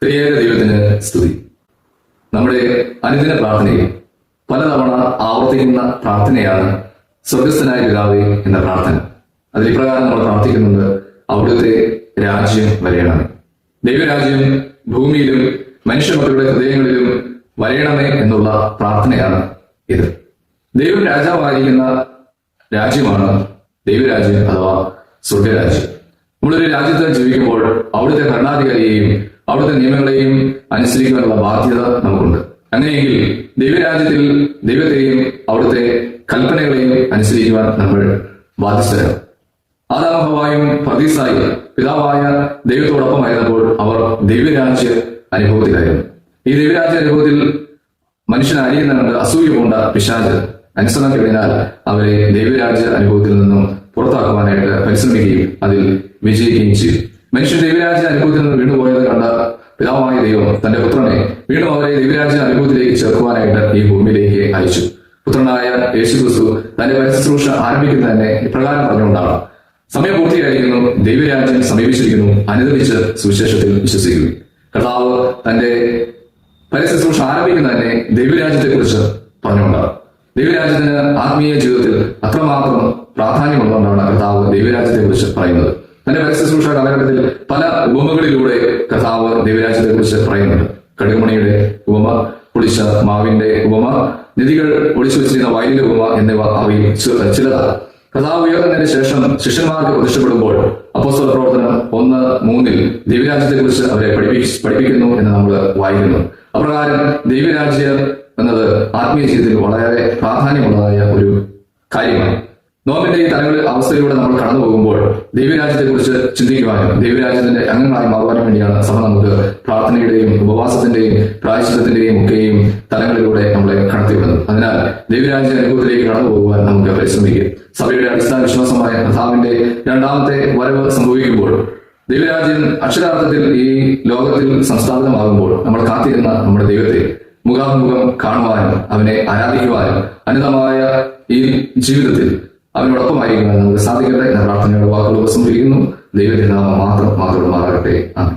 ത്രിയേക ദൈവത്തിന് സ്തുതി. നമ്മുടെ അനുദിന പ്രാർത്ഥനയിൽ പലതവണ ആവർത്തിക്കുന്ന പ്രാർത്ഥനയാണ് സ്വർഗസ്ഥനായ പിതാവേ എന്ന പ്രാർത്ഥന. അതിൽ ഇപ്രകാരം നമ്മൾ പ്രാർത്ഥിക്കുന്നുണ്ട്: അവിടുത്തെ രാജ്യം വരയണമേ. ദൈവരാജ്യം ഭൂമിയിലും മനുഷ്യമക്കളുടെ ഹൃദയങ്ങളിലും വരയണമേ എന്നുള്ള പ്രാർത്ഥനയാണ് ഇത്. ദൈവം രാജാവായിരിക്കുന്ന രാജ്യമാണ് ദൈവരാജ്യം അഥവാ സ്വർഗരാജ്യം. നമ്മളൊരു രാജ്യത്ത് ജീവിക്കുമ്പോൾ അവിടുത്തെ ഭരണാധികാരിയെയും അവിടുത്തെ നിയമങ്ങളെയും അനുസരിക്കാനുള്ള ബാധ്യത നമുക്കുണ്ട്. അങ്ങനെയെങ്കിൽ ദൈവരാജ്യത്തിൽ ദൈവത്തെയും അവിടുത്തെ കൽപ്പനകളെയും അനുസരിക്കുവാൻ നമ്മൾ ബാധ്യസ്ഥരാണ്. ആദാമും ഹവ്വായും പർദീസായി പിതാവായ ദൈവത്തോടൊപ്പമായിരുന്നപ്പോൾ അവർ ദൈവരാജ്യ അനുഭവത്തിലായിരുന്നു. ഈ ദൈവരാജ്യ അനുഭവത്തിൽ മനുഷ്യൻ അറിയുന്ന കണ്ട് അസൂയ കൊണ്ട പിശാച് അനുസരണത്തിനാൽ അവരെ ദൈവരാജ്യ അനുഭവത്തിൽ നിന്നും പുറത്താക്കുവാനായിട്ട് പരിശ്രമിക്കുകയും അതിൽ വിജയിക്കുകയും ചെയ്തു. മനുഷ്യൻ ദൈവരാജ്യ അനുഭവത്തിൽ നിന്ന് വീണുപോയത് കണ്ട പിതാവായ ദൈവം തന്റെ പുത്രനെ വീണ്ടും അവരെ ദൈവരാജ്യ അനുഭവത്തിലേക്ക് ചേർക്കുവാനായിട്ട് ഈ ഭൂമിയിലേക്ക് അയച്ചു. പുത്രനായ യേശുക്രിസ്തു തന്റെ പരിശുശ്രൂഷ ആരംഭിക്കുന്നത് തന്നെ ഇപ്രകാരം പറഞ്ഞുകൊണ്ടാണ്: സമയം പൂർത്തിയായിരിക്കുന്നു, ദൈവരാജ്യം സമീപിച്ചിരിക്കുന്നു, അനുദപിച്ച് സുവിശേഷത്തിൽ വിശ്വസിക്കുന്നു. കർത്താവ് തന്റെ പരിശുശ്രൂഷ ആരംഭിക്കുന്നത് തന്നെ ദൈവരാജ്യത്തെ കുറിച്ച് പറഞ്ഞുകൊണ്ടാണ്. ദൈവരാജ്യത്തിന് ആത്മീയ ജീവിതത്തിൽ അത്രമാത്രം പ്രാധാന്യമുള്ളതുകൊണ്ടാണ് കർത്താവ് ദൈവരാജ്യത്തെ കുറിച്ച് പറയുന്നത്. തന്റെ പരിശുശ്രൂഷ കാലഘട്ടത്തിൽ പല ഉപമകളിലൂടെ കർത്താവ് ദൈവരാജ്യത്തെ കുറിച്ച് പറയുന്നുണ്ട്. കടുകുമണിയുടെ ഉപമ, പൊളിച്ച മാവിന്റെ ഉപമ, നിധികൾ ഒളിച്ചു വെച്ചിരുന്ന വയലിന്റെ ഉപമ എന്നിവ അവയിൽ ചിലതാണ്. കർത്താവ് ഉയർന്നതിന് ശേഷം ശിഷ്യന്മാർക്ക് പ്രതിഷ്ഠപ്പെടുമ്പോൾ അപ്പോസ്തല പ്രവർത്തനം 1:3 ദൈവരാജ്യത്തെ കുറിച്ച് അവരെ പഠിപ്പിക്കുന്നു എന്ന് നമ്മൾ വായിക്കുന്നു. അപ്രകാരം ദൈവരാജ്യം എന്നത് ആത്മീയ ജീവിതത്തിൽ വളരെ പ്രാധാന്യമുള്ളതായ ഒരു കാര്യമാണ്. നോമ്പിന്റെ ഈ അവസ്ഥയിലൂടെ നമ്മൾ കടന്നു പോകുമ്പോൾ ദൈവരാജ്യത്തെ കുറിച്ച് ചിന്തിക്കുവാനും ദൈവരാജ്യത്തിന്റെ അംഗങ്ങളായി മാറുവാനും വേണ്ടിയാണ് സഭ നമുക്ക് പ്രാർത്ഥനയുടെയും ഉപവാസത്തിന്റെയും പ്രായശ്ചിത്തത്തിന്റെയും ഒക്കെയും തലങ്ങളിലൂടെ നമ്മളെ കടത്തിവിടുന്നത്. അതിനാൽ ദൈവരാജ്യ അനുഭവത്തിലേക്ക് കടന്നു പോകുവാൻ നമുക്ക് പരിശ്രമിക്കും. സഭയുടെ അടിസ്ഥാന വിശ്വാസമായ കർത്താവിന്റെ രണ്ടാമത്തെ വരവ് സംഭവിക്കുമ്പോൾ ദൈവരാജ്യം അക്ഷരാർത്ഥത്തിൽ ഈ ലോകത്തിൽ സംസ്ഥാപിതമാകുമ്പോൾ നമ്മൾ കാത്തിരുന്ന നമ്മുടെ ദൈവത്തെ മുഖാമുഖം കാണുവാനും അവനെ ആരാധിക്കുവാനും അനന്തമായ ഈ ജീവിതത്തിൽ അവനോടൊപ്പമായിരിക്കുവാൻ നമുക്ക് സാധിക്കട്ടെ എന്ന പ്രാർത്ഥനയുടെ വാക്കുകൾ ഉപസംഹരിക്കുന്നു. ദൈവത്തിന്റെ നാമം മാത്രം മാറാകട്ടെ. ആമേൻ.